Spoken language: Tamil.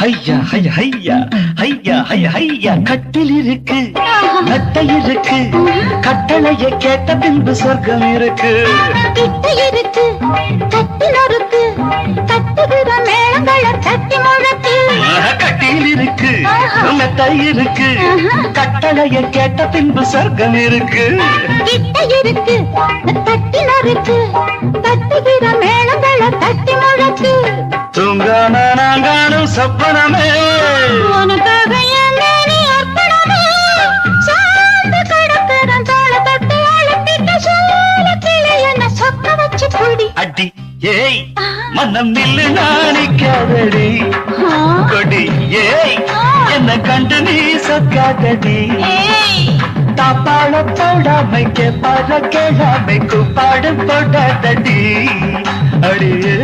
ஐயா ஐயா ஐயா ஐயா ஐயா ஐயா கட்டில் இருக்கு மெத்தை இருக்கு கட்டளைய கேட்ட பின்பு சொர்க்கம் இருக்கு கிட்ட இருக்கு கட்டில் இருக்கு கட்டுகிற மேளங்களை தட்டி முழக்கு கட்டில் இருக்கு மெத்தை இருக்கு கட்டளைய கேட்ட பின்பு சொர்க்கம் இருக்கு கிட்ட இருக்கு கட்டில் இருக்கு கட்டுகிற மேளங்களை தட்டி முழக்கு தூங்காம நாங்கானும் சொப்பனமே உனக்காக என்னை நீ அர்ப்பணமே சாந்து கடக்கிற தோள தொட்டு அழுத்திட்ட சோழ கிளை என்ன சொக்க வச்சு புடி அடி ஏய் மனம் நில்லு நாணிக்காதடி கொடி ஏய் என்ன கண்டு நீ சொக்காதடி தாப்பாள போடாமைக்கு பற கேளாமைக்கு பாடு போடாதடி அடியே